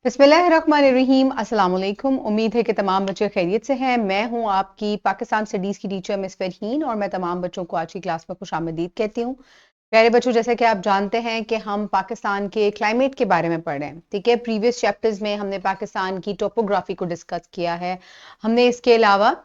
बिस्मिल्लाहिर्रहमानिर्रहीम। अस्सलाम वालेकुम। उम्मीद है कि तमाम बच्चे खैरियत से हैं। मैं हूं आपकी पाकिस्तान स्टडीज़ की टीचर मिस फरहीन और मैं तमाम बच्चों को आज की क्लास में खुशामदीद कहती हूँ। प्यारे बच्चों, जैसे कि आप जानते हैं कि हम पाकिस्तान के क्लाइमेट के बारे में पढ़ रहे हैं, ठीक है। प्रीवियस चैप्टर्स में हमने पाकिस्तान की टोपोग्राफी को डिस्कस किया है। हमने इसके अलावा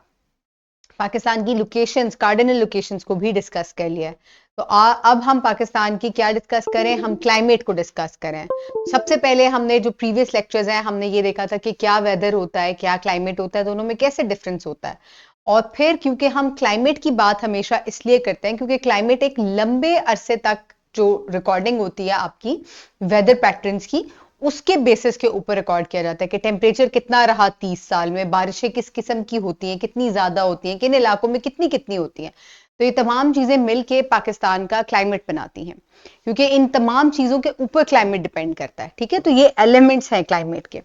पाकिस्तान की लोकेशंस, कार्डिनल लोकेशंस को भी डिस्कस कर लिया है। तो अब हम पाकिस्तान की क्या डिस्कस करें? हम क्लाइमेट को डिस्कस करें। सबसे पहले हमने जो प्रीवियस लेक्चर्स हैं हमने ये देखा था कि क्या वेदर होता है, क्या क्लाइमेट होता है, दोनों में कैसे डिफरेंस होता है। और फिर क्योंकि हम क्लाइमेट की बात हमेशा इसलिए करते हैं क्योंकि क्लाइमेट एक लंबे अरसे तक जो रिकॉर्डिंग होती है आपकी वेदर पैटर्न्स की, उसके बेसिस के ऊपर रिकॉर्ड किया जाता है कि टेम्परेचर कितना रहा 30 साल में, बारिशें किस किस्म की होती हैं, कितनी ज्यादा होती हैं, किन इलाकों में कितनी कितनी होती हैं। तो ये तमाम चीजें मिलके पाकिस्तान का क्लाइमेट बनाती हैं, क्योंकि इन तमाम चीजों के ऊपर क्लाइमेट डिपेंड करता है, ठीक है। तो ये एलिमेंट्स हैं क्लाइमेट के।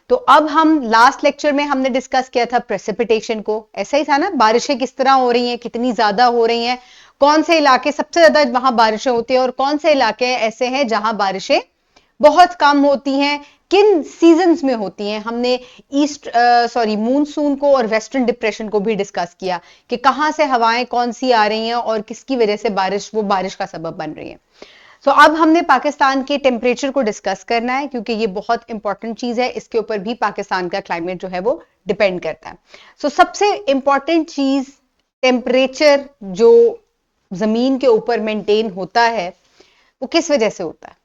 तो अब हम लास्ट लेक्चर में हमने डिस्कस किया था प्रेसिपिटेशन को। ऐसा ही था ना, बारिशें किस तरह हो रही हैं, कितनी ज्यादा हो रही हैं, कौन से इलाके सबसे ज्यादा वहां बारिशें होती हैं और कौन से इलाके ऐसे हैं जहां बारिशें बहुत कम होती हैं, किन सीजन्स में होती हैं। हमने मूनसून को और वेस्टर्न डिप्रेशन को भी डिस्कस किया कि कहां से हवाएं कौन सी आ रही हैं और किसकी वजह से बारिश का सबब बन रही है। अब हमने पाकिस्तान के टेम्परेचर को डिस्कस करना है क्योंकि ये बहुत इंपॉर्टेंट चीज है, इसके ऊपर भी पाकिस्तान का क्लाइमेट जो है वो डिपेंड करता है। सबसे इंपॉर्टेंट चीज टेम्परेचर जो जमीन के ऊपर मेंटेन होता है वो किस वजह से होता है?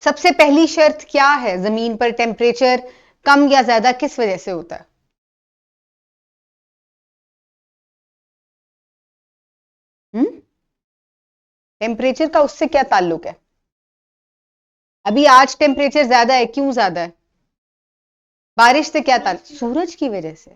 सबसे पहली शर्त क्या है? जमीन पर टेम्परेचर कम या ज्यादा किस वजह से होता है? टेम्परेचर का उससे क्या ताल्लुक है? अभी आज टेम्परेचर ज्यादा है, क्यों ज्यादा है? बारिश से क्या ताल्लुक? सूरज की वजह से।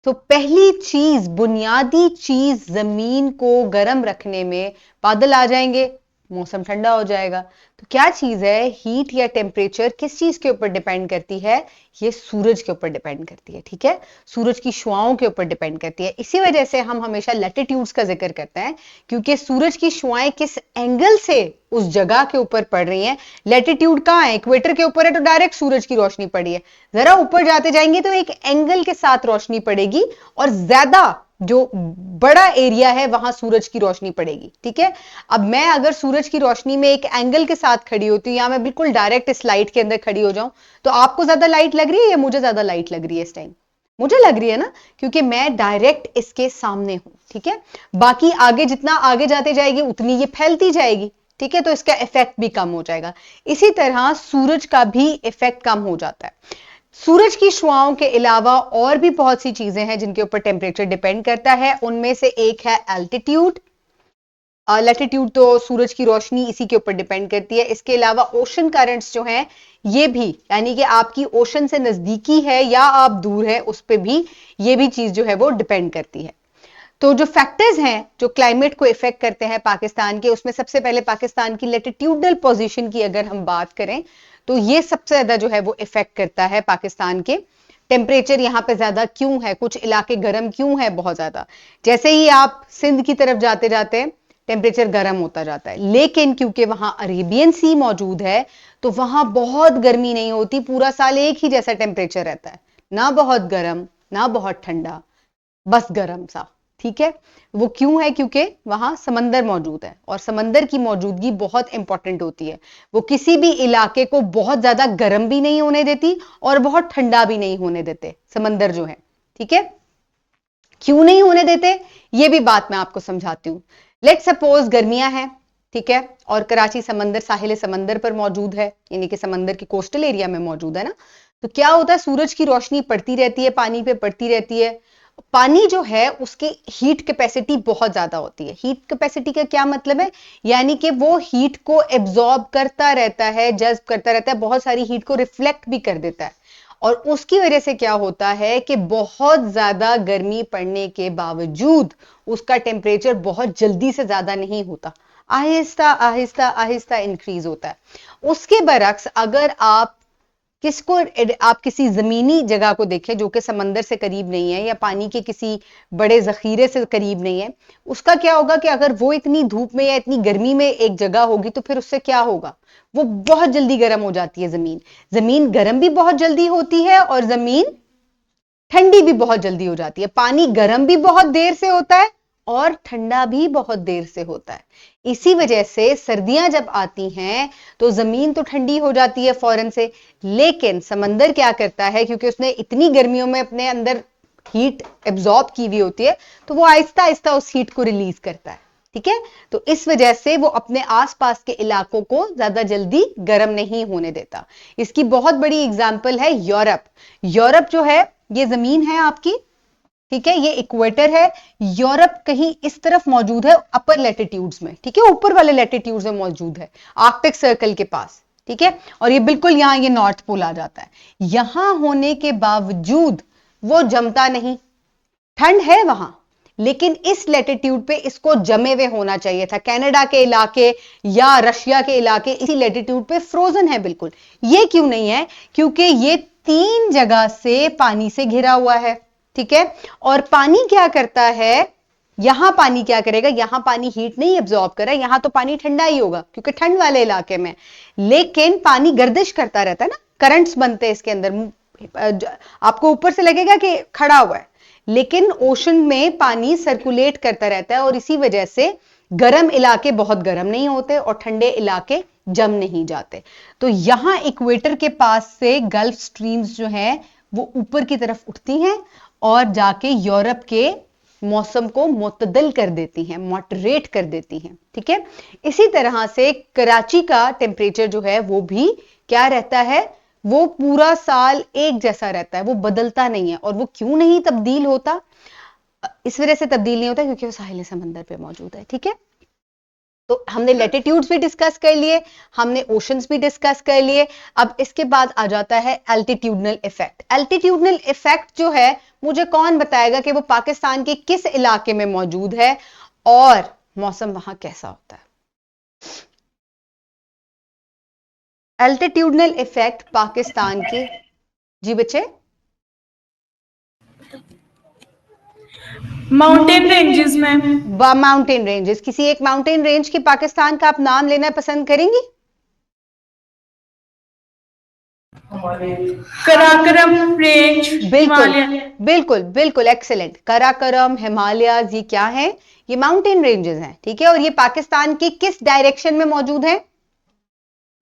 तो पहली चीज, बुनियादी चीज जमीन को गर्म रखने में, बादल आ जाएंगे, मौसम ठंडा हो जाएगा। तो क्या चीज है? हीट या टेम्परेचर किस चीज के ऊपर डिपेंड करती है? ये सूरज के ऊपर डिपेंड करती है, ठीक है। सूरज की शुआओं के ऊपर डिपेंड करती है। इसी वजह से हम हमेशा लैटिट्यूड्स का जिक्र करते हैं, क्योंकि सूरज की शुआएं किस एंगल से उस जगह के ऊपर पड़ रही हैं। लैटिट्यूड कहां है? इक्वेटर के ऊपर है तो डायरेक्ट सूरज की रोशनी पड़ी है। जरा ऊपर जाते जाएंगे तो एक एंगल के साथ रोशनी पड़ेगी और ज्यादा जो बड़ा एरिया है वहां सूरज की रोशनी पड़ेगी, ठीक है। अब मैं अगर सूरज की रोशनी में एक एंगल के साथ खड़ी होती हूं या मैं बिल्कुल डायरेक्ट इस लाइट के अंदर खड़ी हो जाऊं, तो आपको ज्यादा लाइट लग रही है या मुझे ज्यादा लाइट लग रही है? इस टाइम मुझे लग रही है ना, क्योंकि मैं डायरेक्ट इसके सामने हूं, ठीक है। बाकी आगे जितना आगे जाते जाएगी उतनी ये फैलती जाएगी, ठीक है, तो इसका इफेक्ट भी कम हो जाएगा। इसी तरह सूरज का भी इफेक्ट कम हो जाता है। सूरज की शुआओं के अलावा और भी बहुत सी चीजें हैं जिनके ऊपर टेम्परेचर डिपेंड करता है। उनमें से एक है एल्टीट्यूड। लैटिट्यूड तो सूरज की रोशनी इसी के ऊपर डिपेंड करती है। इसके अलावा ओशन करंट्स जो हैं ये भी, यानी कि आपकी ओशन से नजदीकी है या आप दूर है, उस पर भी ये भी चीज जो है वो डिपेंड करती है। तो जो फैक्टर्स हैं जो क्लाइमेट को इफेक्ट करते हैं पाकिस्तान के, उसमें सबसे पहले पाकिस्तान की लैटिट्यूडल पोजीशन की अगर हम बात करें तो ये सबसे ज्यादा जो है वो इफेक्ट करता है पाकिस्तान के। टेम्परेचर यहां पे ज्यादा क्यों है, कुछ इलाके गर्म क्यों है बहुत ज्यादा? जैसे ही आप सिंध की तरफ जाते जाते टेम्परेचर गर्म होता जाता है, लेकिन क्योंकि वहां अरेबियन सी मौजूद है तो वहां बहुत गर्मी नहीं होती, पूरा साल एक ही जैसा टेम्परेचर रहता है, ना बहुत गर्म ना बहुत ठंडा, बस गर्म सा, ठीक है। वो क्यों है? क्योंकि वहां समंदर मौजूद है और समंदर की मौजूदगी बहुत इंपॉर्टेंट होती है। वो किसी भी इलाके को बहुत ज्यादा गर्म भी नहीं होने देती और बहुत ठंडा भी नहीं होने देते, समंदर जो है, ठीक है। क्यों नहीं होने देते ये भी बात मैं आपको समझाती हूं। लेट सपोज गर्मियां हैं, ठीक है, और कराची समंदर, साहिल समंदर पर मौजूद है, यानी कि समंदर की कोस्टल एरिया में मौजूद है ना। तो क्या होता है? सूरज की रोशनी पड़ती रहती है, पानी पे पड़ती रहती है। पानी जो है उसकी हीट कैपेसिटी बहुत ज्यादा होती है। हीट कैपेसिटी का क्या मतलब है? यानी कि वो हीट को एब्जॉर्ब करता रहता है, जज्ब करता रहता है, बहुत सारी हीट को रिफ्लेक्ट भी कर देता है। और उसकी वजह से क्या होता है कि बहुत ज्यादा गर्मी पड़ने के बावजूद उसका टेम्परेचर बहुत जल्दी से ज्यादा नहीं होता, आहिस्ता आहिस्ता आहिस्ता इंक्रीज होता है। उसके बरक्स अगर आप किसको, आप किसी जमीनी जगह को देखें जो कि समंदर से करीब नहीं है या पानी के किसी बड़े जखीरे से करीब नहीं है, उसका क्या होगा कि अगर वो इतनी धूप में या इतनी गर्मी में एक जगह होगी तो फिर उससे क्या होगा, वो बहुत जल्दी गर्म हो जाती है। जमीन जमीन गर्म भी बहुत जल्दी होती है और जमीन ठंडी भी बहुत जल्दी हो जाती है। पानी गर्म भी बहुत देर से होता है और ठंडा भी बहुत देर से होता है। इसी वजह से सर्दियां जब आती हैं तो जमीन तो ठंडी हो जाती है फौरन से, लेकिन समंदर क्या करता है, क्योंकि उसने इतनी गर्मियों में अपने अंदर हीट एब्जॉर्ब की हुई होती है, तो वो आहिस्ता आहिस्ता उस हीट को रिलीज करता है। ठीक है, तो इस वजह से वो अपने आसपास के इलाकों को ज्यादा जल्दी गर्म नहीं होने देता। इसकी बहुत बड़ी एग्जाम्पल है यूरोप। यूरोप जो है, ये जमीन है आपकी, ठीक है, ये इक्वेटर है। यूरोप कहीं इस तरफ मौजूद है, अपर लैटिट्यूड्स में, ठीक है, ऊपर वाले लैटिट्यूड्स में मौजूद है, आर्कटिक सर्कल के पास, ठीक है, और ये बिल्कुल यहां ये नॉर्थ पोल आ जाता है। यहां होने के बावजूद वो जमता नहीं, ठंड है वहां, लेकिन इस लैटिट्यूड पे इसको जमे हुए होना चाहिए था। कनाडा के इलाके या रशिया के इलाके इसी लैटिट्यूड पे फ्रोजन है बिल्कुल। ये क्यों नहीं है? क्योंकि ये 3 जगह से पानी से घिरा हुआ है, ठीक है, और पानी क्या करता है, यहां पानी क्या करेगा, यहां पानी हीट नहीं एब्जॉर्ब कर रहा है, यहां तो पानी ठंडा ही होगा क्योंकि ठंड वाले इलाके में, लेकिन पानी गर्दिश करता रहता है ना, करंट्स बनते हैं इसके अंदर। आपको ऊपर से लगेगा कि खड़ा हुआ है, लेकिन ओशन में पानी सर्कुलेट करता रहता है और इसी वजह से गर्म इलाके बहुत गर्म नहीं होते और ठंडे इलाके जम नहीं जाते। तो यहां इक्वेटर के पास से गल्फ स्ट्रीम्स जो हैं वो ऊपर की तरफ उठती हैं और जाके यूरोप के मौसम को मुतदल कर देती हैं, मॉडरेट कर देती हैं, ठीक है। इसी तरह से कराची का टेम्परेचर जो है वो भी क्या रहता है, वो पूरा साल एक जैसा रहता है, वो बदलता नहीं है। और वो क्यों नहीं तब्दील होता? इस वजह से तब्दील नहीं होता क्योंकि वो साहिल समंदर पे मौजूद है, ठीक है। तो हमने लैटिट्यूड्स भी डिस्कस कर लिए, हमने ओशंस भी डिस्कस कर लिए। अब इसके बाद आ जाता है एल्टीट्यूडनल इफेक्ट। एल्टीट्यूडनल इफेक्ट जो है, मुझे कौन बताएगा कि वो पाकिस्तान के किस इलाके में मौजूद है और मौसम वहां कैसा होता है? एल्टीट्यूडनल इफेक्ट पाकिस्तान के, जी बच्चे, माउंटेन रेंजेस में। माउंटेन रेंजेस, किसी एक माउंटेन रेंज की पाकिस्तान का आप नाम लेना पसंद करेंगी? कराकरम रेंज, बिल्कुल हिमालय। बिल्कुल बिल्कुल, एक्सेलेंट। कराकरम, हिमालयाज, ये क्या है? ये माउंटेन रेंजेस हैं, ठीक है। और ये पाकिस्तान की किस डायरेक्शन में मौजूद है?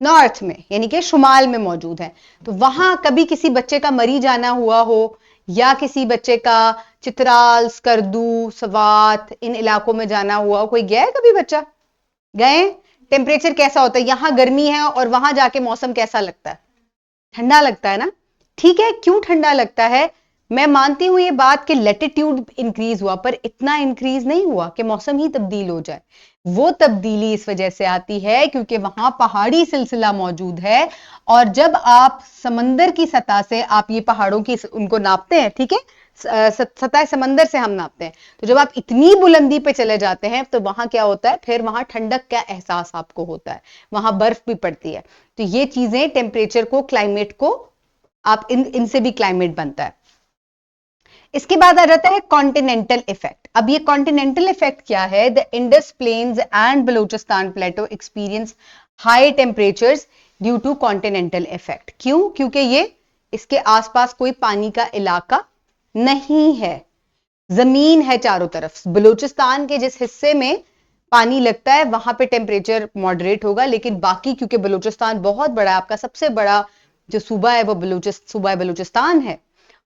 नॉर्थ में, यानी कि शुमाल में मौजूद है। तो वहां कभी किसी बच्चे का मरी जाना हुआ हो या किसी बच्चे का चित्राल, स्कर्दू, सवात, इन इलाकों में जाना हुआ हो, कोई गया है कभी बच्चा? गए? टेम्परेचर कैसा होता है? यहां गर्मी है और वहां जाके मौसम कैसा लगता है? ठंडा लगता है ना, ठीक है। क्यों ठंडा लगता है? मैं मानती हूं ये बात कि लैटिट्यूड इंक्रीज हुआ, पर इतना इंक्रीज नहीं हुआ कि मौसम ही तब्दील हो जाए। वो तब्दीली इस वजह से आती है क्योंकि वहां पहाड़ी सिलसिला मौजूद है, और जब आप समंदर की सतह से आप ये पहाड़ों की उनको नापते हैं, ठीक है, सतह समंदर से हम नापते हैं, तो जब आप इतनी बुलंदी पे चले जाते हैं तो वहां क्या होता है, फिर वहां ठंडक का एहसास आपको होता है, वहां बर्फ भी पड़ती है। तो ये चीजें टेम्परेचर को, क्लाइमेट को, आप इनसे भी क्लाइमेट बनता है। इसके बाद आ जाता है कॉन्टिनेंटल इफेक्ट। अब ये कॉन्टिनेंटल इफेक्ट क्या है? The Indus plains and Balochistan plateau experience high temperatures due to continental effect. क्यों? क्योंकि ये इसके आसपास कोई पानी का इलाका नहीं है, जमीन है चारों तरफ। बलूचिस्तान के जिस हिस्से में पानी लगता है वहां पे टेम्परेचर मॉडरेट होगा, लेकिन बाकी, क्योंकि बलूचिस्तान बहुत बड़ा है, आपका सबसे बड़ा जो सूबा है वो सूबा बलूचिस्तान है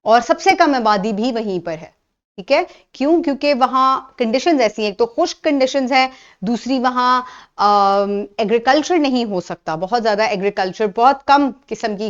और सबसे कम आबादी भी वहीं पर है, ठीक है। क्यों? क्योंकि वहां कंडीशंस ऐसी हैं, एक तो खुश्क कंडीशंस हैं, दूसरी वहां एग्रीकल्चर नहीं हो सकता, बहुत ज्यादा एग्रीकल्चर, बहुत कम किस्म की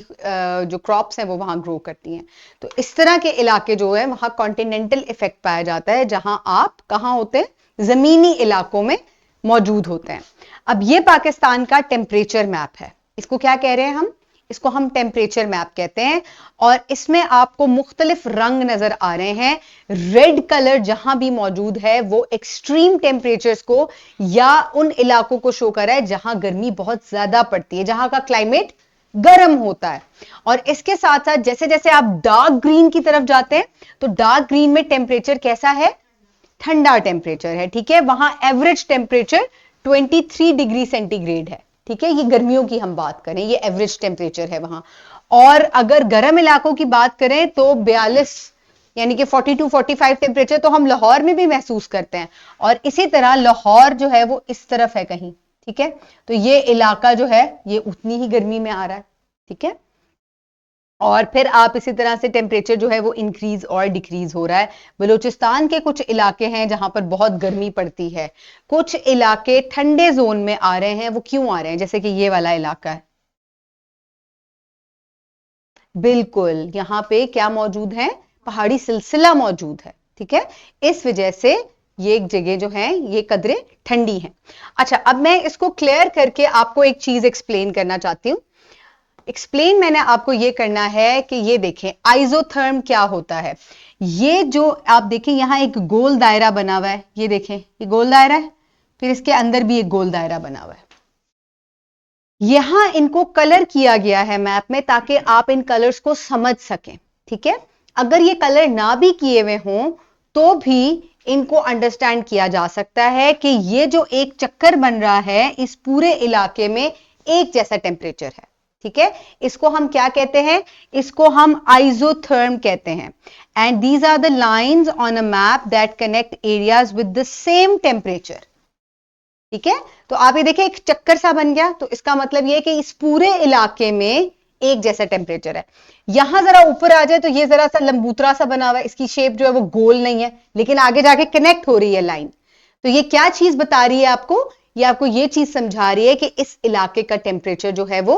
जो क्रॉप्स हैं वो वहां ग्रो करती हैं। तो इस तरह के इलाके जो है वहां कॉन्टिनेंटल इफेक्ट पाया जाता है, जहां आप कहां होते हैं? जमीनी इलाकों में मौजूद होते हैं। अब ये पाकिस्तान का टेम्परेचर मैप है। इसको क्या कह रहे हैं हम? इसको हम टेम्परेचर मैप कहते हैं। और इसमें आपको मुख्तलिफ रंग नजर आ रहे हैं। रेड कलर जहां भी मौजूद है वो एक्सट्रीम टेम्परेचर्स को या उन इलाकों को शो कर रहा है जहां गर्मी बहुत ज्यादा पड़ती है, जहां का क्लाइमेट गर्म होता है। और इसके साथ साथ जैसे जैसे आप डार्क ग्रीन की तरफ जाते हैं तो डार्क ग्रीन में टेम्परेचर कैसा है, ठंडा टेम्परेचर है, ठीक है। वहां एवरेज टेम्परेचर 23 डिग्री सेंटीग्रेड है, ठीक है। ये गर्मियों की हम बात करें, ये एवरेज टेम्परेचर है वहां। और अगर गर्म इलाकों की बात करें तो 42 यानी कि 42-45 टेम्परेचर तो हम लाहौर में भी महसूस करते हैं। और इसी तरह लाहौर जो है वो इस तरफ है कहीं, ठीक है। तो ये इलाका जो है ये उतनी ही गर्मी में आ रहा है, ठीक है। और फिर आप इसी तरह से टेम्परेचर जो है वो इंक्रीज और डिक्रीज हो रहा है। बलूचिस्तान के कुछ इलाके हैं जहां पर बहुत गर्मी पड़ती है, कुछ इलाके ठंडे जोन में आ रहे हैं। वो क्यों आ रहे हैं, जैसे कि ये वाला इलाका है, बिल्कुल यहां पे क्या मौजूद है, पहाड़ी सिलसिला मौजूद है, ठीक है। इस वजह से ये जगह जो है ये कदरे ठंडी हैं। अच्छा, अब मैं इसको क्लियर करके आपको एक चीज एक्सप्लेन करना चाहती हूं। एक्सप्लेन मैंने आपको ये करना है कि ये देखें आइसोथर्म क्या होता है। ये जो आप देखें यहां एक गोल दायरा बना हुआ है, ये देखें ये गोल दायरा है, फिर इसके अंदर भी एक गोल दायरा बना हुआ है। यहां इनको कलर किया गया है मैप में ताकि आप इन कलर्स को समझ सकें, ठीक है। अगर ये कलर ना भी किए हुए हों तो भी इनको अंडरस्टैंड किया जा सकता है कि ये जो एक चक्कर बन रहा है इस पूरे इलाके में एक जैसा टेम्परेचर है, ठीक है। इसको हम क्या कहते हैं, इसको हम आइसोथर्म कहते हैं। And these are the lines on a map that connect areas with the same temperature, ठीक है। तो आप ये देखिए एक चक्कर सा बन गया, तो इसका मतलब ये कि इस पूरे इलाके में एक जैसा टेम्परेचर है। यहां जरा ऊपर आ जाए तो ये जरा सा लंबूतरा सा बना हुआ है, इसकी शेप जो है वो गोल नहीं है, लेकिन आगे जाके कनेक्ट हो रही है लाइन। तो ये क्या चीज बता रही है आपको, ये आपको ये चीज समझा रही है कि इस इलाके का टेम्परेचर जो है वो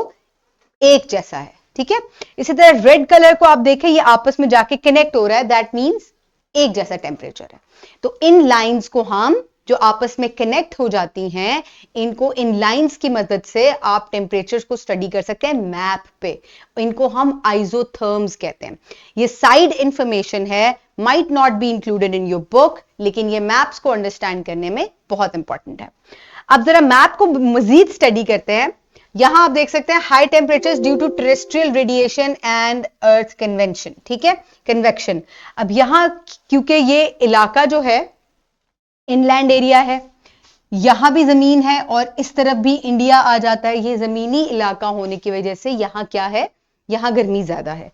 एक जैसा है, ठीक है। इसी तरह रेड कलर को आप देखें ये आपस में जाके कनेक्ट हो रहा है, दैट मींस एक जैसा टेम्परेचर है। तो इन लाइंस को हम जो आपस में कनेक्ट हो जाती हैं, इनको इन लाइंस की मदद से आप टेम्परेचर को स्टडी कर सकते हैं मैप पे। इनको हम आइसोथर्म्स कहते हैं। ये साइड इंफॉर्मेशन है, might not be included in your book, लेकिन ये मैप्स को अंडरस्टैंड करने में बहुत इंपॉर्टेंट है। अब जरा मैप को मजीद स्टडी करते हैं। यहां आप देख सकते हैं high temperatures due to terrestrial radiation and earth convention, ठीक है, कन्वेक्शन। अब यहां क्योंकि ये इलाका जो है इनलैंड एरिया है, यहां भी जमीन है और इस तरफ भी इंडिया आ जाता है, ये जमीनी इलाका होने की वजह से यहां क्या है, यहां गर्मी ज्यादा है।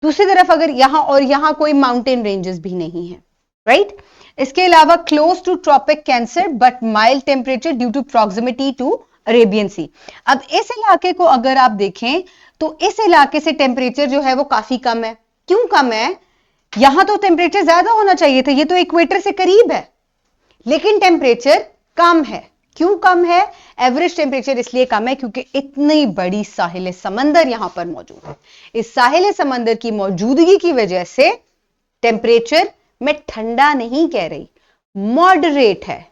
दूसरी तरफ अगर यहां और यहां कोई माउंटेन रेंजेस भी नहीं है, राइट। इसके अलावा close to tropic cancer but mild temperature due to proximity to Arabian sea. अब इस इलाके को अगर आप देखें तो इस इलाके से टेम्परेचर जो है वो काफी कम है। क्यों कम है, यहां तो टेम्परेचर ज्यादा होना चाहिए था, ये तो इक्वेटर से करीब है, लेकिन टेम्परेचर कम है। क्यों कम है, एवरेज टेम्परेचर इसलिए कम है क्योंकि इतनी बड़ी साहिल समंदर यहां पर मौजूद है। इस साहिल समंदर की मौजूदगी की वजह से टेम्परेचर मैं ठंडा नहीं कह रही, मॉडरेट है,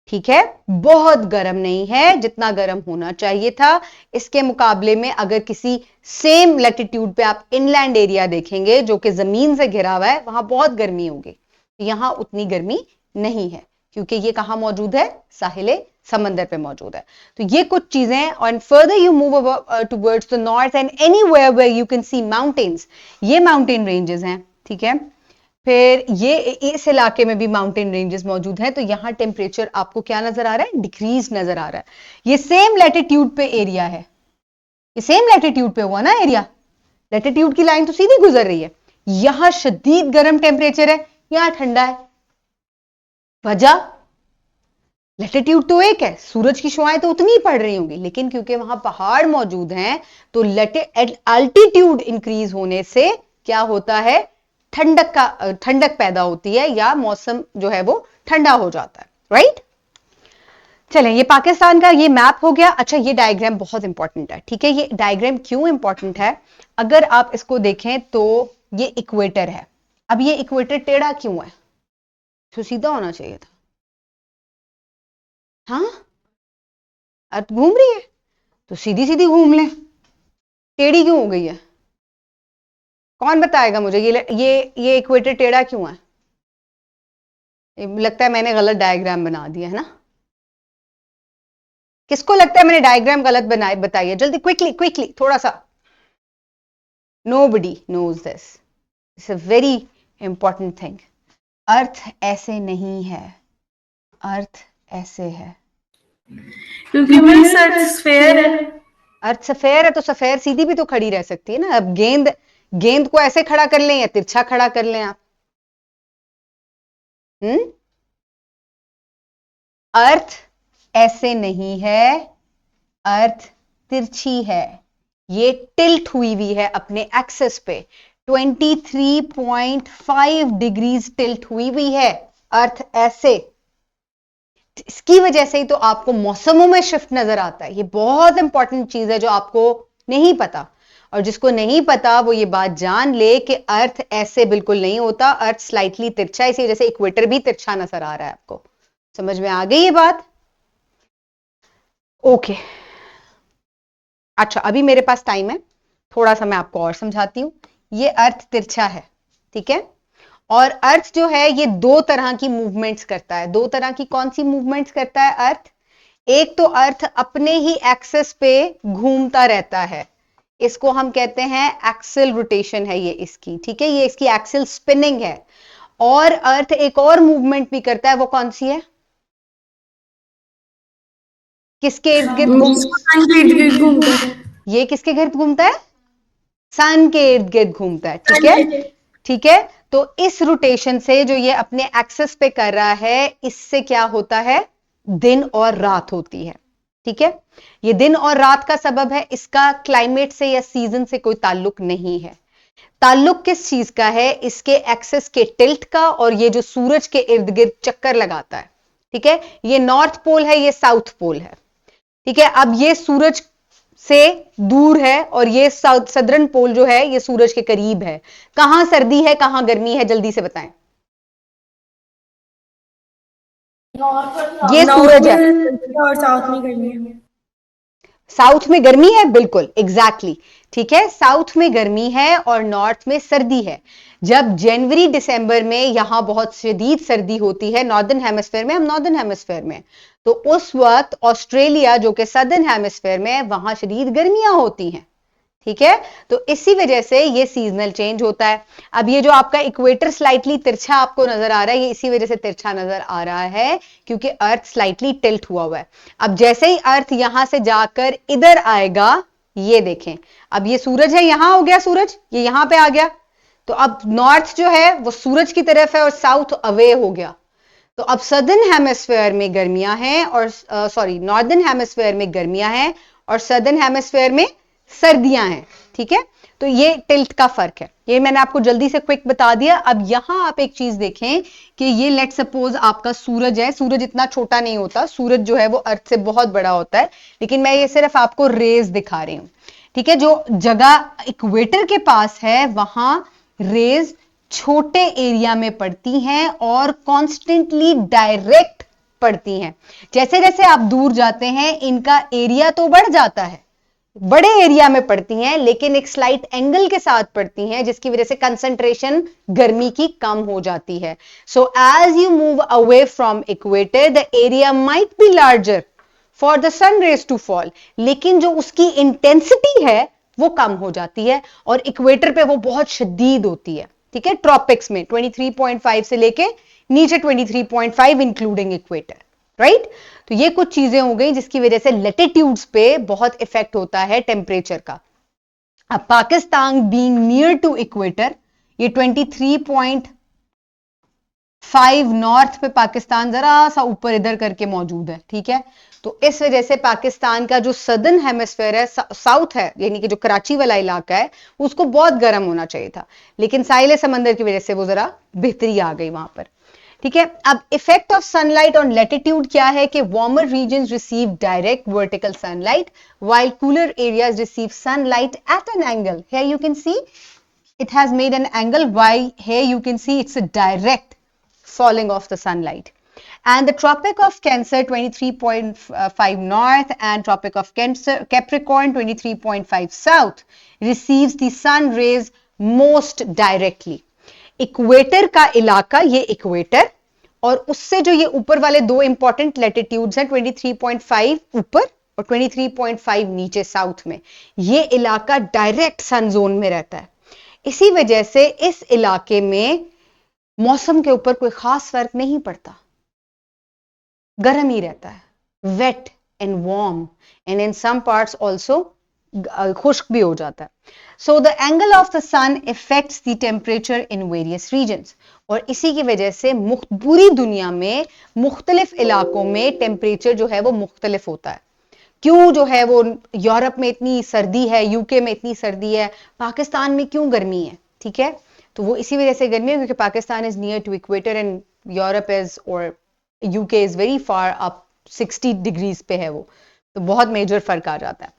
ठीक है। बहुत गर्म नहीं है, जितना गर्म होना चाहिए था। इसके मुकाबले में अगर किसी सेम लैटिट्यूड पे आप इनलैंड एरिया देखेंगे जो कि जमीन से घिरा हुआ है, वहां बहुत गर्मी होगी, यहां उतनी गर्मी नहीं है क्योंकि ये कहां मौजूद है, साहिले समंदर पे मौजूद है। तो ये कुछ चीजें, and further you move towards the north and anywhere where you can see mountains, ये माउंटेन रेंजेस हैं, ठीक है। फिर ये इस इलाके में भी माउंटेन रेंजेस मौजूद हैं, तो यहां टेम्परेचर आपको क्या नजर आ रहा है, डिक्रीज नजर आ रहा है। ये सेम लैटिट्यूड पे एरिया है, ये सेम लैटिट्यूड पे हुआ ना एरिया, लैटिट्यूड की लाइन तो सीधी गुजर रही है। यहां शदीद गर्म टेम्परेचर है, यहां ठंडा है। वजह, लैटिट्यूड तो एक है, सूरज की शुआएं तो उतनी ही पड़ रही होंगी, लेकिन क्योंकि वहां पहाड़ मौजूद हैं तो अल्टीट्यूड इंक्रीज होने से क्या होता है, ठंडक पैदा होती है या मौसम जो है वो ठंडा हो जाता है, राइट। चलें, ये पाकिस्तान का ये मैप हो गया। अच्छा, ये डायग्राम बहुत इंपॉर्टेंट है, ठीक है। ये डायग्राम क्यों इंपॉर्टेंट है, अगर आप इसको देखें तो ये इक्वेटर है। अब ये इक्वेटर टेढ़ा क्यों है, तो सीधा होना चाहिए था, हाँ, अर्थ घूम रही है तो सीधी सीधी घूम लें, टेढ़ी क्यों हो गई है, कौन बताएगा मुझे, ये इक्वेटर टेढ़ा क्यों है। लगता है मैंने गलत डायग्राम बना दिया है ना। किसको लगता है मैंने डायग्राम गलत बनाए बताइए जल्दी, क्विकली क्विकली थोड़ा सा. Nobody knows this. It's a very important thing. अर्थ ऐसे नहीं है, अर्थ ऐसे है. क्योंकि मेरा सर स्फेयर है. अर्थ सफेयर है तो सफेयर सीधी भी तो खड़ी रह सकती है ना. अब गेंद गेंद को ऐसे खड़ा कर लें या तिरछा खड़ा कर लें आप. अर्थ ऐसे नहीं है, अर्थ तिरछी है. ये टिल्ट हुई है अपने एक्सेस पे. 23.5 डिग्रीज टिल्ट हुई है अर्थ ऐसे. इसकी वजह से ही तो आपको मौसमों में शिफ्ट नजर आता है. ये बहुत इंपॉर्टेंट चीज है जो आपको नहीं पता, और जिसको नहीं पता वो ये बात जान ले कि अर्थ ऐसे बिल्कुल नहीं होता, अर्थ स्लाइटली तिरछा. इसी वजह से इक्वेटर भी तिरछा नजर आ रहा है आपको. समझ में आ गई ये बात? ओके. अच्छा, अभी मेरे पास टाइम है, थोड़ा सा मैं आपको और समझाती हूं. ये अर्थ तिरछा है, ठीक है. और अर्थ जो है ये दो तरह की मूवमेंट्स करता है. दो तरह की कौन सी मूवमेंट्स करता है अर्थ? एक तो अर्थ अपने ही एक्सेस पे घूमता रहता है, इसको हम कहते हैं एक्सल रोटेशन है ये इसकी, ठीक है. ये इसकी एक्सल स्पिनिंग है. और अर्थ एक और मूवमेंट भी करता है, वो कौन सी है? किसके इर्द गिर्द घूमता है? ये किसके इर्द घूमता है? सन के इर्द गिर्द घूमता है, ठीक है. ठीक है, तो इस रोटेशन से जो ये अपने एक्सेस पे कर रहा है, इससे क्या होता है? दिन और रात होती है, ठीक है. ये दिन और रात का सबब है, इसका क्लाइमेट से या सीजन से कोई ताल्लुक नहीं है. ताल्लुक किस चीज का है? इसके एक्सेस के टिल्ट का, और ये जो सूरज के इर्द गिर्द चक्कर लगाता है, ठीक है. ये नॉर्थ पोल है, ये साउथ पोल है, ठीक है. अब ये सूरज से दूर है और ये सदर्न पोल जो है ये सूरज के करीब है. कहां सर्दी है कहां गर्मी है, जल्दी से बताएं. ये सूरज है और साउथ में गर्मी है. साउथ में गर्मी है, बिल्कुल एग्जैक्टली, ठीक है. साउथ में गर्मी है और नॉर्थ में सर्दी है. जब जनवरी दिसंबर में यहां बहुत शदीद सर्दी होती है नॉर्दर्न हेमिस्फेयर में, हम नॉर्दर्न हेमिस्फेयर में, तो उस वक्त ऑस्ट्रेलिया जो कि सदर्न हेमिस्फेयर में, वहां शदीद गर्मियां होती हैं, ठीक है. तो इसी वजह से ये सीजनल चेंज होता है. अब ये जो आपका इक्वेटर स्लाइटली तिरछा आपको नजर आ रहा है, ये इसी वजह से तिरछा नजर आ रहा है क्योंकि अर्थ स्लाइटली टिल्ट हुआ है. अब जैसे ही अर्थ यहां से जाकर इधर आएगा, ये देखें, अब ये सूरज है, यहां हो गया सूरज, ये यहां पे आ गया, तो अब नॉर्थ जो है वो सूरज की तरफ है और साउथ अवे हो गया. तो अब सदर्न हेमिस्फेयर में गर्मियां हैं और नॉर्दर्न हेमिस्फेयर में गर्मियां हैं और सदर्न हेमिस्फेयर में सर्दियां हैं, ठीक है. तो ये टिल्ट का फर्क है. ये मैंने आपको जल्दी से क्विक बता दिया. अब यहां आप एक चीज देखें कि ये लेट सपोज आपका सूरज है. सूरज इतना छोटा नहीं होता, सूरज जो है वो अर्थ से बहुत बड़ा होता है, लेकिन मैं ये सिर्फ आपको रेज दिखा रही हूं, ठीक है. जो जगह इक्वेटर के पास है वहां रेज छोटे एरिया में पड़ती हैं और कॉन्स्टेंटली डायरेक्ट पड़ती हैं. जैसे जैसे आप दूर जाते हैं इनका एरिया तो बढ़ जाता है, बड़े एरिया में पड़ती हैं, लेकिन एक स्लाइट एंगल के साथ पड़ती हैं, जिसकी वजह से कंसंट्रेशन गर्मी की कम हो जाती है. So as you move away from equator the area might be larger for the sun rays to fall, लेकिन जो उसकी इंटेंसिटी है वो कम हो जाती है और इक्वेटर पे वो बहुत शदीद होती है, ठीक है. ट्रॉपिक्स में 23.5 से लेके नीचे 23.5 इंक्लूडिंग इक्वेटर, राइट. तो ये कुछ चीजें हो गई जिसकी वजह से लैटिट्यूड्स पे बहुत इफेक्ट होता है टेम्परेचर का. अब Pakistan being near to equator, ये 23.5 नॉर्थ पे पाकिस्तान जरा सा ऊपर इधर करके मौजूद है, ठीक है. तो इस वजह से पाकिस्तान का जो सदर्न हेमिस्फेयर है, साउथ है, यानी कि जो कराची वाला इलाका है, उसको बहुत गर्म होना चाहिए था, लेकिन साहिल समंदर की वजह से वो जरा बेहतरी आ गई वहां पर, ठीक है. अब effect of sunlight on latitude क्या है कि warmer regions receive direct vertical sunlight while cooler areas receive sunlight at an angle. Here you can see it has made an angle, while here you can see it's a direct falling of the sunlight. And the Tropic of Cancer 23.5 north and Tropic of Capricorn 23.5 south receives the sun rays most directly. Equator का इलाका, ये equator और उससे जो ये ऊपर वाले दो इंपॉर्टेंट लैटिट्यूड्स हैं 23.5 ऊपर और 23.5 नीचे साउथ में, ये इलाका डायरेक्ट सन जोन में रहता है। इसी वजह से इस इलाके में मौसम के ऊपर कोई खास फर्क नहीं पड़ता, गर्म ही रहता है, wet and warm, and in some parts also खुश्क भी हो जाता है। So the angle of the sun affects the temperature in various regions, और इसी की वजह से पूरी दुनिया में मुख्तलिफ इलाकों में टेम्परेचर जो है वो मुख्तलिफ होता है। क्यों जो है वो यूरोप में इतनी सर्दी है, यूके में इतनी सर्दी है, पाकिस्तान में क्यों गर्मी है, ठीक है, तो वो इसी वजह से गर्मी है क्योंकि Pakistan is near to equator and Europe is और UK is very far up 60 degrees पे है वो, तो बहुत मेजर फर्क आ जाता है।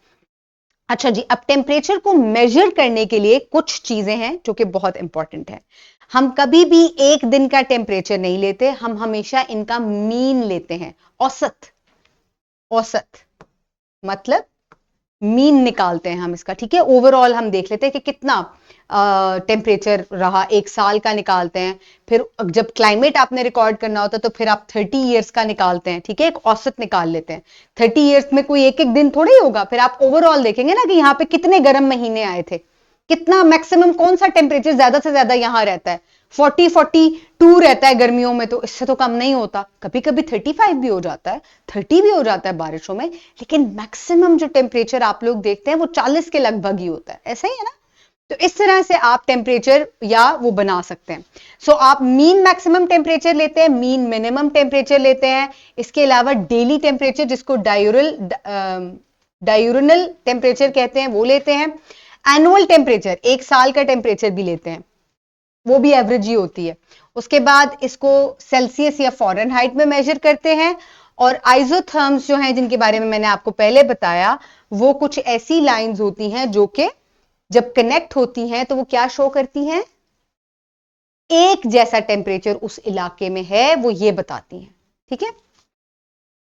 अच्छा जी, अब टेम्परेचर को मेजर करने के लिए कुछ चीजें हैं जो कि बहुत इंपॉर्टेंट है। हम कभी भी एक दिन का टेम्परेचर नहीं लेते, हम हमेशा इनका मीन लेते हैं, औसत। औसत मतलब मीन निकालते हैं हम इसका, ठीक है, ओवरऑल हम देख लेते हैं कि कितना टेम्परेचर रहा, एक साल का निकालते हैं, फिर जब क्लाइमेट आपने रिकॉर्ड करना होता है तो फिर आप 30 ईयर्स का निकालते हैं, ठीक है, एक औसत निकाल लेते हैं। 30 ईयर्स में कोई एक एक दिन थोड़ा ही होगा, फिर आप ओवरऑल देखेंगे ना कि यहाँ पे कितने गर्म महीने आए थे, कितना मैक्सिमम कौन सा टेम्परेचर ज्यादा से ज्यादा यहां रहता है, 42 रहता है गर्मियों में, तो इससे तो कम नहीं होता, कभी कभी 35 भी हो जाता है, 30 भी हो जाता है बारिशों में, लेकिन मैक्सिमम जो टेम्परेचर आप लोग देखते हैं वो 40 के लगभग ही होता है, ऐसा ही है ना। तो इस तरह से आप टेम्परेचर या वो बना सकते हैं। सो आप मीन मैक्सिमम टेम्परेचर लेते हैं, मीन मिनिमम टेम्परेचर लेते हैं, इसके अलावा डेली टेम्परेचर जिसको डायूरनल टेम्परेचर कहते हैं वो लेते हैं, एनुअल टेम्परेचर एक साल का टेम्परेचर भी लेते हैं, वो भी एवरेज ही होती है। उसके बाद इसको सेल्सियस या फॉरेनहाइट में मेजर करते हैं, और आइसोथर्म्स जो हैं जिनके बारे में मैंने आपको पहले बताया, वो कुछ ऐसी लाइंस होती हैं जो कि जब कनेक्ट होती हैं तो वो क्या शो करती हैं, एक जैसा टेम्परेचर उस इलाके में है वो ये बताती हैं, ठीक है।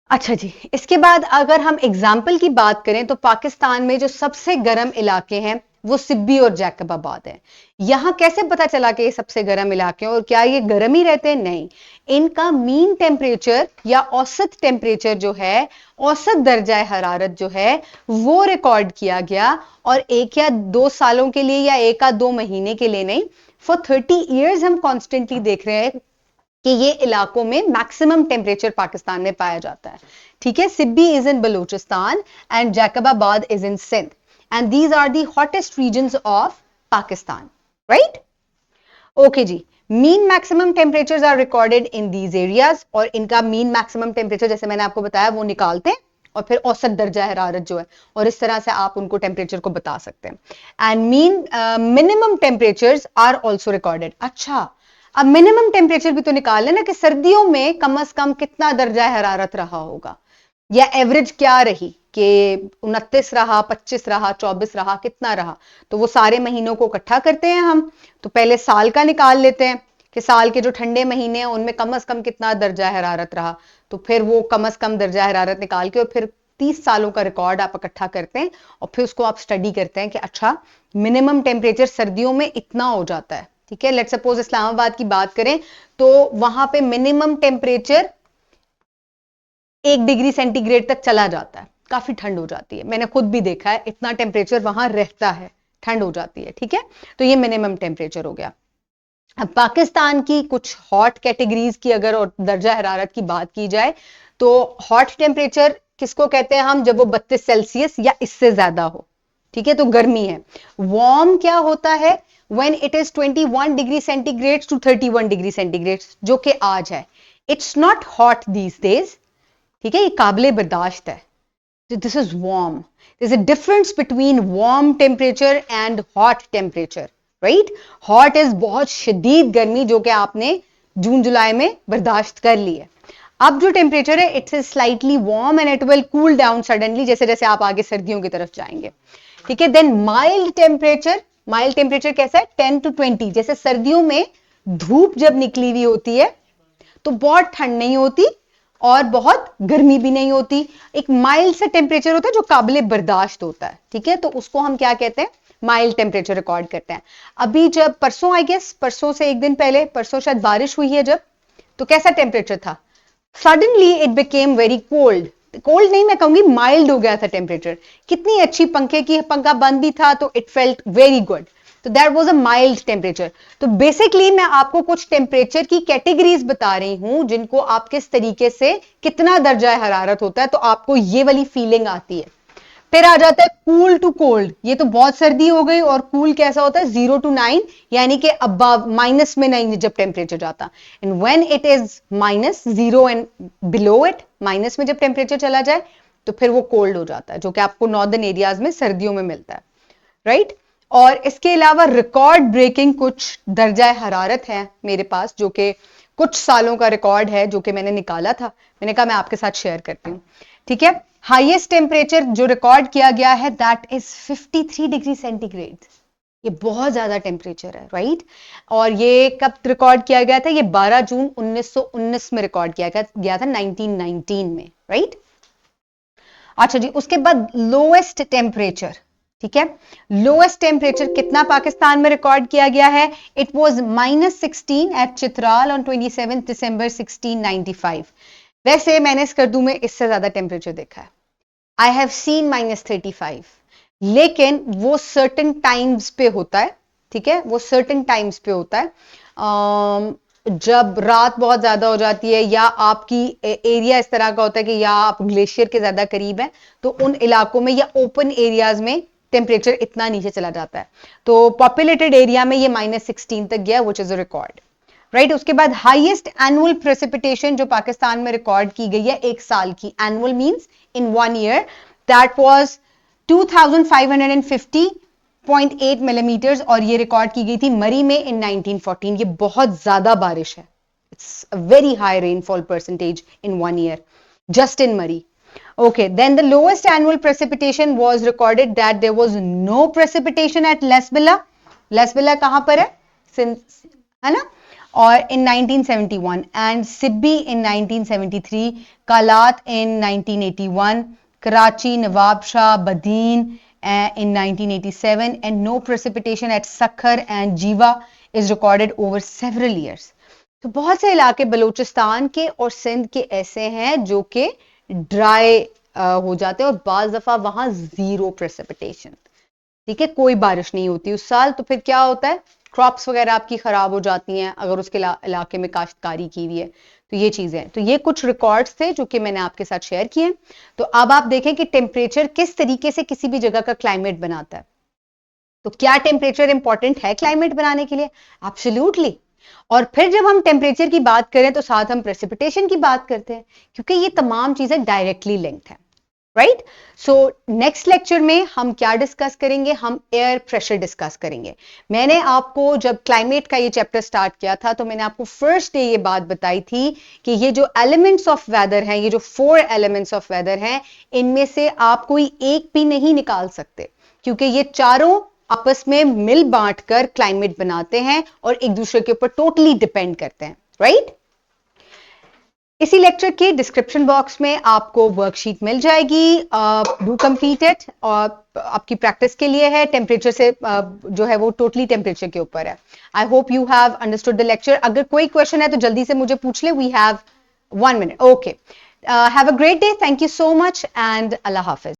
अच्छा जी, इसके बाद अगर हम एग्जाम्पल की बात करें तो पाकिस्तान में जो सबसे गर्म इलाके हैं वो सिब्बी और जैकबाबाद है। यहां कैसे पता चला कि ये सबसे गर्म इलाके हैं और क्या ये गर्म ही रहते हैं? नहीं, इनका मीन टेम्परेचर या औसत टेम्परेचर जो है, औसत दर्जा हरारत जो है वो रिकॉर्ड किया गया, और एक या दो सालों के लिए या एक या दो महीने के लिए नहीं, फॉर 30 ईयर्स हम कॉन्स्टेंटली देख रहे हैं कि ये इलाकों में मैक्सिमम टेम्परेचर पाकिस्तान में पाया जाता है, ठीक है। Sibi is in Balochistan and Jacobabad is in Sindh, and these are the hottest regions of Pakistan, right? Okay जी, mean maximum temperatures are recorded in these areas, और इनका mean maximum temperature जैसे मैंने आपको बताया वो निकालते हैं, और फिर औसत दर्जा हरारत जो है, और इस तरह से आप उनको टेम्परेचर को बता सकते हैं। And minimum temperatures are also recorded. अच्छा, अब मिनिमम टेम्परेचर भी तो निकाल लेना कि सर्दियों में कम से कम कितना दर्जा हरारत रहा होगा, या एवरेज क्या रही, कि 29 रहा, 25 रहा, 24 रहा, कितना रहा, तो वो सारे महीनों को इकट्ठा करते हैं हम, तो पहले साल का निकाल लेते हैं कि साल के जो ठंडे महीने हैं उनमें कम से कम कितना दर्जा हरारत रहा, तो फिर वो कम से कम दर्जा हरारत निकाल के और फिर 30 सालों का रिकॉर्ड आप इकट्ठा करते हैं, और फिर उसको आप स्टडी करते हैं कि अच्छा मिनिमम टेम्परेचर सर्दियों में इतना हो जाता है, ठीक है। लेट्स सपोज इस्लामाबाद की बात करें तो वहां पे मिनिमम टेम्परेचर 1 डिग्री सेंटीग्रेड तक चला जाता है, काफी ठंड हो जाती है, मैंने खुद भी देखा है, इतना टेम्परेचर वहां रहता है, ठंड हो जाती है, ठीक है। तो ये मिनिमम टेम्परेचर हो गया। अब पाकिस्तान की कुछ हॉट कैटेगरीज की अगर और दर्जा हरारत की बात की जाए तो हॉट टेम्परेचर किसको कहते हैं हम, जब वो 32 सेल्सियस या इससे ज्यादा हो, ठीक है, तो गर्मी है। वार्म क्या होता है, when it is 21 degree centigrade to 31 degree centigrade, जो कि आज है। It's not hot these days, ठीक है, ये काबिले बर्दाश्त है। This is warm. There's a difference between warm temperature and hot temperature, right? Hot is बहुत शदीद गर्मी जो कि आपने जून जुलाई में बर्दाश्त कर ली है। अब जो टेम्परेचर है it's slightly warm and it will cool down suddenly जैसे जैसे आप आगे सर्दियों की तरफ जाएंगे, ठीक है। देन माइल्ड टेम्परेचर कैसा है, 10 to 20, जैसे सर्दियों में धूप जब निकली हुई होती है तो बहुत ठंड नहीं होती और बहुत गर्मी भी नहीं होती, एक माइल्ड सा टेम्परेचर होता है जो काबिले बर्दाश्त होता है, ठीक है, तो उसको हम क्या कहते हैं, माइल्ड टेम्परेचर रिकॉर्ड करते हैं। अभी जब परसों, आई गेस परसों से एक दिन पहले, परसों शायद बारिश हुई है जब, तो कैसा टेम्परेचर था? Suddenly it became very cold, cold नहीं, मैं कहूंगी माइल्ड हो गया था टेम्परेचर। कितनी अच्छी पंखा बंद भी था तो इट फेल्ट वेरी गुड, तो that was a mild temperature. तो बेसिकली मैं आपको कुछ टेम्परेचर की कैटेगरीज बता रही हूं जिनको आप किस तरीके से कितना दर्जा हरारत होता है तो आपको ये वाली फीलिंग आती है। फिर आ जाता है कूल टू कोल्ड, ये तो बहुत सर्दी हो गई। और कूल कैसा होता है? 0 to 9, यानी कि अबव, माइनस में नहीं जब टेम्परेचर जाता। And when it is -0 and below it, minus में जब टेम्परेचर चला जाए तो फिर वो कोल्ड हो जाता है, जो कि आपको नॉर्दर्न एरियाज में सर्दियों में मिलता है, राइट। और इसके अलावा रिकॉर्ड ब्रेकिंग कुछ दर्जा हरारत है मेरे पास, जो कि कुछ सालों का रिकॉर्ड है जो कि मैंने निकाला था। मैंने कहा मैं आपके साथ शेयर करती हूँ, ठीक है। हाईएस्ट टेम्परेचर जो रिकॉर्ड किया गया है दैट इज 53 डिग्री सेंटीग्रेड। ये बहुत ज्यादा टेम्परेचर है, राइट। और ये कब रिकॉर्ड किया गया था? ये 12 जून 1919 में रिकॉर्ड किया गया था, 1919 में, राइट। अच्छा जी, उसके बाद लोएस्ट टेम्परेचर, ठीक है। लोएस्ट टेम्परेचर कितना पाकिस्तान में रिकॉर्ड किया गया है? It was -16 at Chitral on 27 December 1695। वैसे मैंने स्कर्दू में इससे ज्यादा टेम्परेचर देखा है, आई हैव सीन -35, लेकिन वो सर्टेन टाइम्स पे होता है, ठीक है, वो सर्टेन टाइम्स पे होता है। जब रात बहुत ज्यादा हो जाती है या आपकी एरिया इस तरह का होता है कि या आप ग्लेशियर के ज्यादा करीब हैं, तो उन इलाकों में या ओपन एरियाज में टेम्परेचर इतना नीचे चला जाता है। तो पॉपुलेटेड एरिया में ये -16 तक गया, which is a record, right. उसके बाद हाईएस्ट एनुअल प्रेसिपिटेशन जो पाकिस्तान में रिकॉर्ड की गई है एक साल की, annual means in 1 year, that was 2550.8 millimetres, और ये रिकॉर्ड की गई थी मरी में इन 1914। ये बहुत ज्यादा बारिश है, it's a very high rainfall percentage in 1 year just in Murray. Okay, then the lowest annual precipitation was recorded that there was no precipitation at Lesbilla. Lesbilla कहां पर है? है ना? और in 1971 and Sibbi in 1973, Kalat in 1981, Karachi, Nawab Shah, Badin in 1987, and no precipitation at Sakhar and Jiva is recorded over several years. तो बहुत से इलाके बलूचिस्तान के और सिंध के ऐसे हैं जो कि ड्राई हो जाते हैं और बाज दफा वहां 0 प्रेसिपिटेशन, ठीक है, कोई बारिश नहीं होती उस साल। तो फिर क्या होता है? क्रॉप्स वगैरह आपकी खराब हो जाती हैं अगर उसके इलाके में काश्तकारी की हुई है। तो ये चीजें हैं। तो ये कुछ रिकॉर्ड्स थे जो कि मैंने आपके साथ शेयर किए। तो अब आप देखें कि टेम्परेचर किस तरीके से किसी भी जगह का क्लाइमेट बनाता है। तो क्या टेम्परेचर इंपॉर्टेंट है क्लाइमेट बनाने के लिए? एब्सोल्युटली। और फिर जब हम टेम्परेचर की बात करें तो साथ हम प्रेसिपिटेशन की बात करते हैं, क्योंकि ये तमाम चीजें डायरेक्टली लिंक्ड हैं, राइट। सो नेक्स्ट लेक्चर में हम क्या डिस्कस करेंगे? हम एयर प्रेशर डिस्कस करेंगे। मैंने आपको जब क्लाइमेट का ये चैप्टर स्टार्ट किया था तो मैंने आपको फर्स्ट डे ये बात बताई थी कि ये जो एलिमेंट्स ऑफ वेदर हैं, ये जो 4 एलिमेंट्स ऑफ वेदर हैं, इनमें से आप कोई एक भी नहीं निकाल सकते, क्योंकि ये चारों आपस में मिल बांट कर क्लाइमेट बनाते हैं और एक दूसरे के ऊपर टोटली डिपेंड करते हैं, राइट। इसी लेक्चर के डिस्क्रिप्शन बॉक्स में आपको वर्कशीट मिल जाएगी, डू कंप्लीट इट। और आपकी प्रैक्टिस के लिए है, टेम्परेचर से जो है वो टोटली टेम्परेचर के ऊपर है। I hope you have understood the lecture. अगर कोई क्वेश्चन है तो जल्दी से मुझे पूछ ले। We have 1 minute। Okay, have a great day, thank you so much and अल्लाह हाफिज।